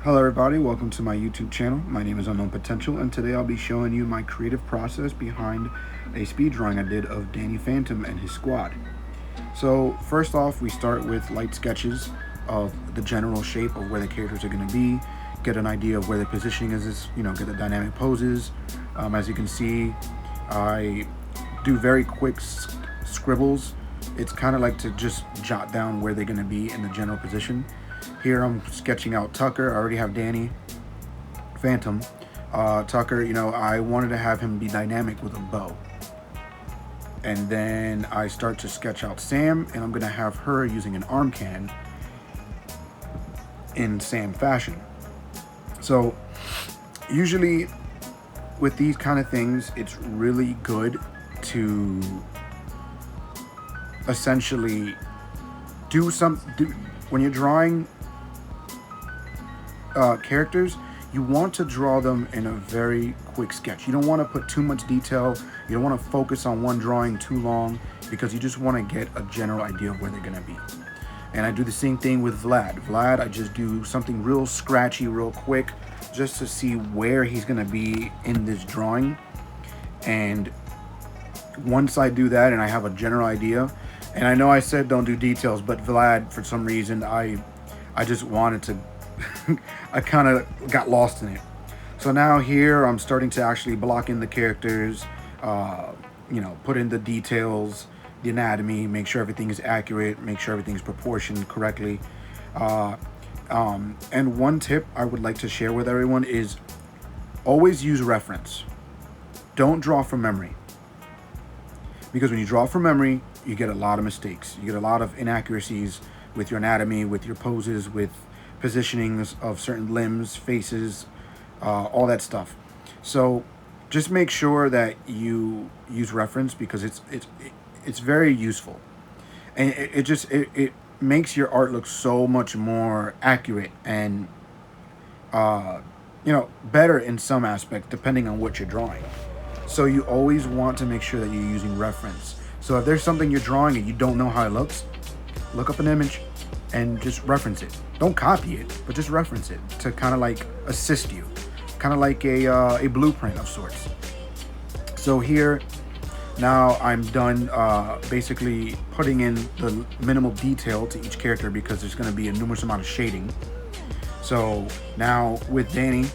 Hello everybody, welcome to my YouTube channel. My name is Unknown Potential and today I'll be showing you my creative process behind a speed drawing I did of Danny Phantom and his squad. So first off, we start with light sketches of the general shape of where the characters are going to be, get an idea of where the positioning is, get the dynamic poses. As you can see, I do very quick scribbles. It's kind of like to just jot down where they're going to be in the general position. Here I'm sketching out Tucker. I already have Danny Phantom. Tucker, I wanted to have him be dynamic with a bow. And then I start to sketch out Sam, and I'm going to have her using an arm can in Sam fashion. So usually with these kind of things, it's really good to essentially when you're drawing characters, you want to draw them in a very quick sketch. You don't want to put too much detail. You don't want to focus on one drawing too long because you just want to get a general idea of where they're going to be. And I do the same thing with Vlad. Vlad, I just do something real scratchy, real quick, just to see where he's going to be in this drawing. And once I do that and I have a general idea, and I know I said don't do details, but Vlad, for some reason, I just wanted to I kind of got lost in it. So now here I'm starting to actually block in the characters, put in the details, the anatomy, make sure everything is accurate, make sure everything is proportioned correctly. And one tip I would like to share with everyone is always use reference. Don't draw from memory. Because when you draw from memory, you get a lot of mistakes. You get a lot of inaccuracies with your anatomy, with your poses, with positionings of certain limbs, faces, all that stuff. So just make sure that you use reference because it's very useful, and it makes your art look so much more accurate and better in some aspects depending on what you're drawing. So you always want to make sure that you're using reference. So if there's something you're drawing and you don't know how it looks, look up an image and just reference it. Don't copy it, but just reference it to kind of like assist you, kind of like a blueprint of sorts. So here, now I'm done basically putting in the minimal detail to each character because there's going to be a numerous amount of shading. So now with Danny,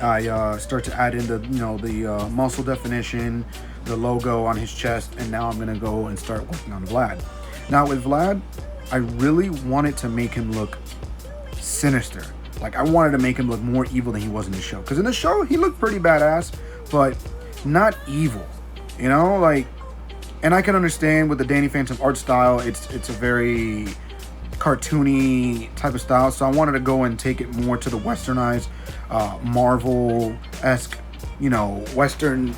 I start to add in the muscle definition, the logo on his chest, and now I'm going to go and start working on Vlad. Now with Vlad, I really wanted to make him look sinister. Like I wanted to make him look more evil than he was in the show. Because in the show, he looked pretty badass, but not evil. And I can understand with the Danny Phantom art style, it's a very cartoony type of style. So I wanted to go and take it more to the westernized, Marvel-esque, Western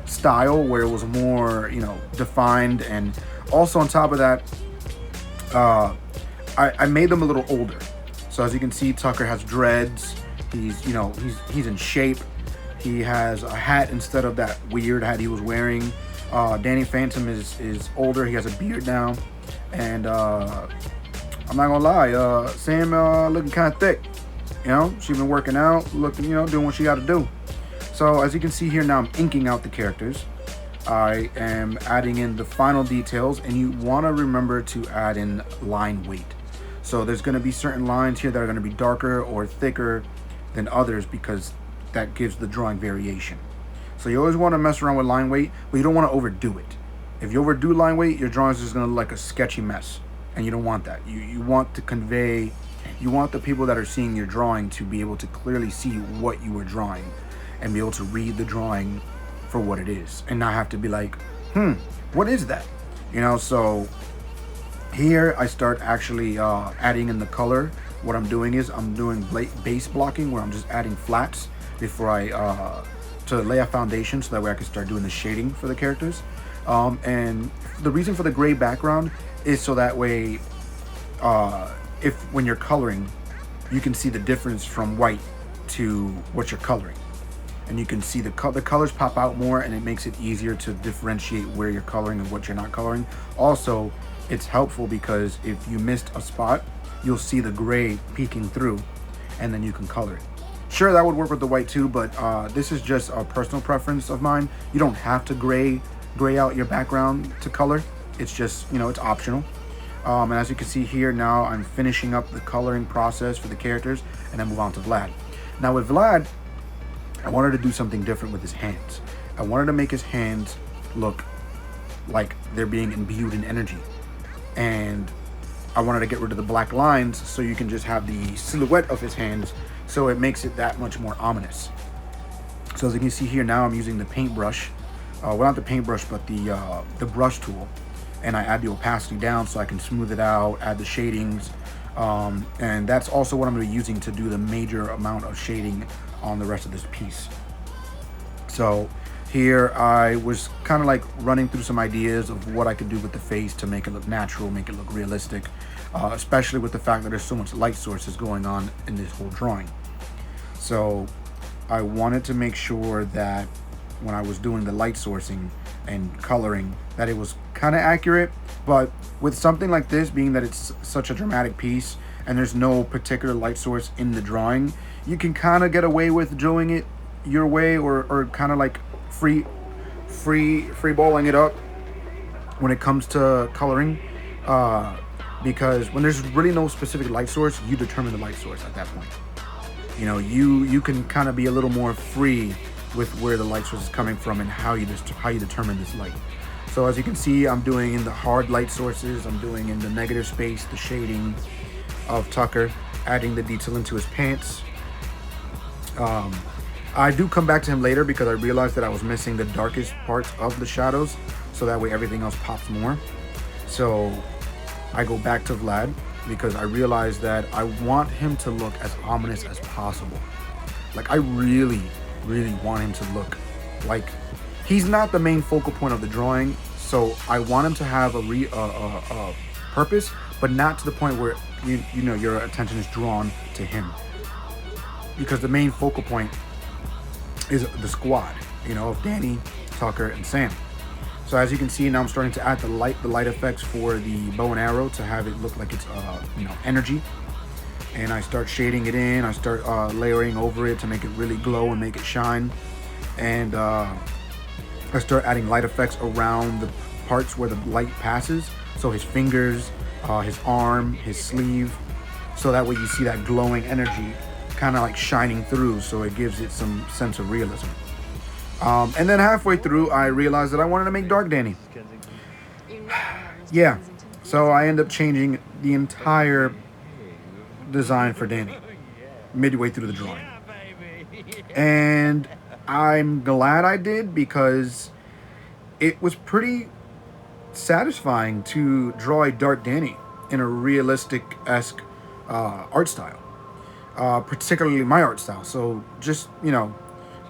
style where it was more, defined. And also on top of that, I made them a little older. So as you can see, Tucker has dreads. He's in shape. He has a hat instead of that weird hat he was wearing. Danny Phantom is older. He has a beard now. And I'm not gonna lie, Sam looking kind of thick. She's been working out, looking, doing what she got to do. So as you can see here now, I'm inking out the characters. I am adding in the final details, and you want to remember to add in line weight. So there's going to be certain lines here that are going to be darker or thicker than others because that gives the drawing variation. So you always want to mess around with line weight, but you don't want to overdo it. If you overdo line weight, your drawing is just going to look like a sketchy mess, and you don't want that. You want to convey, you want the people that are seeing your drawing to be able to clearly see what you were drawing and be able to read the drawing for what it is and not have to be like, what is that? So here I start actually adding in the color. What I'm doing is I'm doing base blocking where I'm just adding flats before I to lay a foundation so that way I can start doing the shading for the characters. And the reason for the gray background is so that way if when you're coloring, you can see the difference from white to what you're coloring. And you can see the colors pop out more, and it makes it easier to differentiate where you're coloring and what you're not coloring. Also, it's helpful because if you missed a spot, you'll see the gray peeking through and then you can color it. Sure, that would work with the white too, but this is just a personal preference of mine. You don't have to gray out your background to color. It's just, it's optional. And as you can see here, now I'm finishing up the coloring process for the characters, and then move on to Vlad. Now with Vlad, I wanted to do something different with his hands. I wanted to make his hands look like they're being imbued in energy. And I wanted to get rid of the black lines so you can just have the silhouette of his hands, so it makes it that much more ominous. So as you can see here, now I'm using the paintbrush. Well, not the paintbrush, but the brush tool. And I add the opacity down so I can smooth it out, add the shadings. And that's also what I'm going to be using to do the major amount of shading on the rest of this piece. So here I was kind of like running through some ideas of what I could do with the face to make it look natural, make it look realistic, especially with the fact that there's so much light sources going on in this whole drawing. So I wanted to make sure that when I was doing the light sourcing and coloring, that it was kind of accurate. But with something like this, being that it's such a dramatic piece and there's no particular light source in the drawing, you can kind of get away with doing it your way, or kind of like free balling it up when it comes to coloring, because when there's really no specific light source, you determine the light source at that point. You can kind of be a little more free with where the light source is coming from and how you determine this light. So as you can see, I'm doing in the hard light sources, I'm doing in the negative space, the shading of Tucker, adding the detail into his pants. I do come back to him later because I realized that I was missing the darkest parts of the shadows, so that way everything else pops more. So I go back to Vlad because I realized that I want him to look as ominous as possible. Like, I really want him to look like he's not the main focal point of the drawing. So I want him to have a purpose, but not to the point where your attention is drawn to him, because the main focal point is the squad, of Danny, Tucker, and Sam. So as you can see, now I'm starting to add the light effects for the bow and arrow to have it look like it's energy. And I start shading it in. I start layering over it to make it really glow and make it shine. And I start adding light effects around the parts where the light passes. So his fingers, his arm, his sleeve. So that way you see that glowing energy kind of like shining through, so it gives it some sense of realism. And then halfway through, I realized that I wanted to make Dark Danny. Yeah, so I end up changing the entire design for Danny midway through the drawing. And I'm glad I did, because it was pretty satisfying to draw a Dark Danny in a realistic-esque art style. Particularly my art style. So just,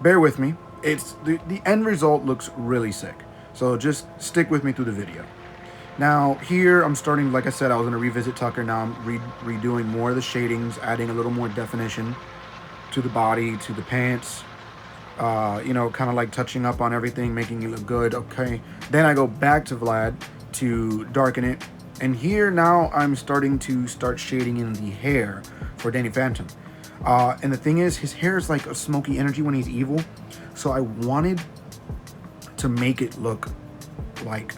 bear with me. It's the end result looks really sick. So just stick with me through the video. Now here I'm starting, like I said, I was going to revisit Tucker. Now I'm redoing more of the shadings, adding a little more definition to the body, to the pants. Kind of like touching up on everything, making it look good. Okay. Then I go back to Vlad to darken it. And here now I'm starting to shading in the hair for Danny Phantom. And the thing is, his hair is like a smoky energy when he's evil. So I wanted to make it look like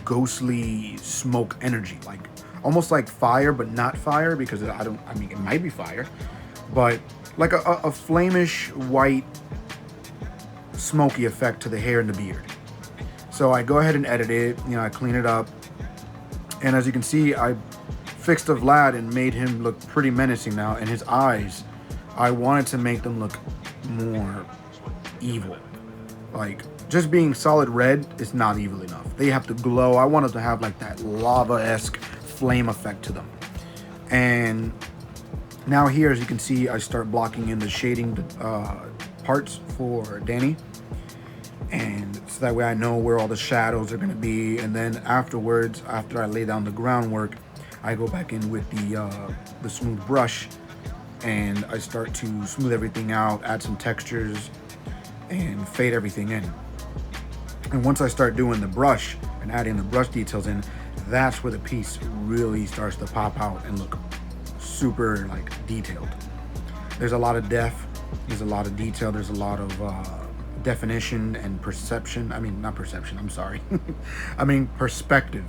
ghostly smoke energy, like almost like fire, but not fire, because it might be fire, but like a flamish white smoky effect to the hair and the beard. So I go ahead and edit it, I clean it up. And as you can see, I fixed the Vlad and made him look pretty menacing now. And his eyes, I wanted to make them look more evil. Like, just being solid red is not evil enough. They have to glow. I wanted to have like that lava-esque flame effect to them. And now here, as you can see, I start blocking in the shading parts for Danny. And so that way I know where all the shadows are going to be. And then afterwards, after I lay down the groundwork, I go back in with the smooth brush, and I start to smooth everything out, add some textures, and fade everything in. And once I start doing the brush and adding the brush details in, that's where the piece really starts to pop out and look super like detailed. There's a lot of depth. There's a lot of detail. There's a lot of definition and perception. I mean, not perception. I'm sorry. I mean perspective.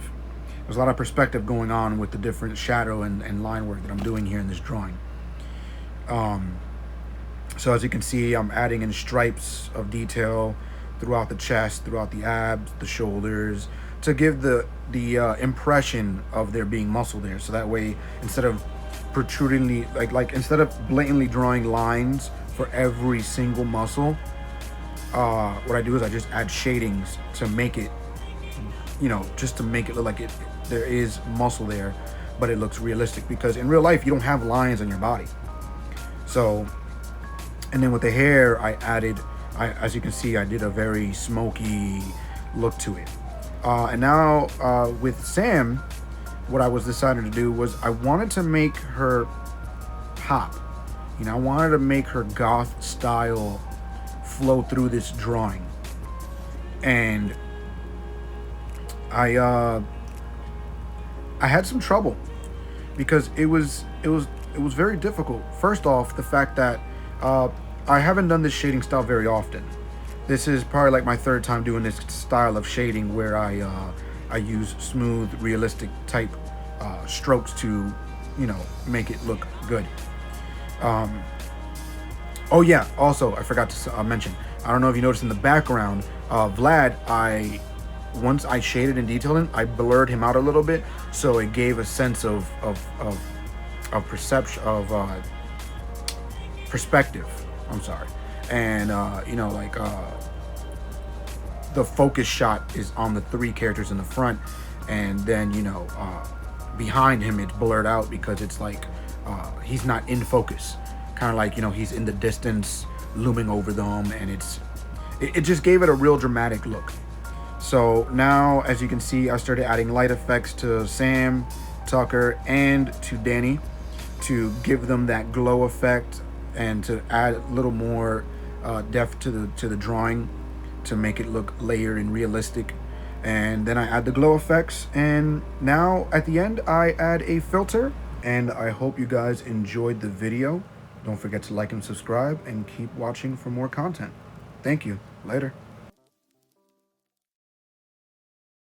There's a lot of perspective going on with the different shadow and line work that I'm doing here in this drawing. So as you can see, I'm adding in stripes of detail throughout the chest, throughout the abs, the shoulders, to give the impression of there being muscle there. So that way, instead of protrudingly, instead of blatantly drawing lines for every single muscle, what I do is I just add shadings to make it, just to make it look like there is muscle there, but it looks realistic, because in real life you don't have lines on your body. So, and then with the hair, as you can see, I did a very smoky look to it. And now with Sam, what I was deciding to do was I wanted to make her pop. I wanted to make her goth style flow through this drawing. And I had some trouble, because it was very difficult. First off, the fact that I haven't done this shading style very often. This is probably like my third time doing this style of shading, where I use smooth, realistic type strokes to, make it look good. Oh yeah, also I forgot to mention, I don't know if you noticed in the background, Vlad, once I shaded and detailed him, I blurred him out a little bit, so it gave a sense of perception, of perspective. I'm sorry. And the focus shot is on the three characters in the front, and then behind him it's blurred out, because it's like he's not in focus, kind of like he's in the distance looming over them, and it just gave it a real dramatic look. So now, as you can see, I started adding light effects to Sam, Tucker, and to Danny to give them that glow effect, and to add a little more depth to the drawing, to make it look layered and realistic. And then I add the glow effects, and now at the end I add a filter. And I hope you guys enjoyed the video. Don't forget to like and subscribe, and keep watching for more content. Thank you. Later.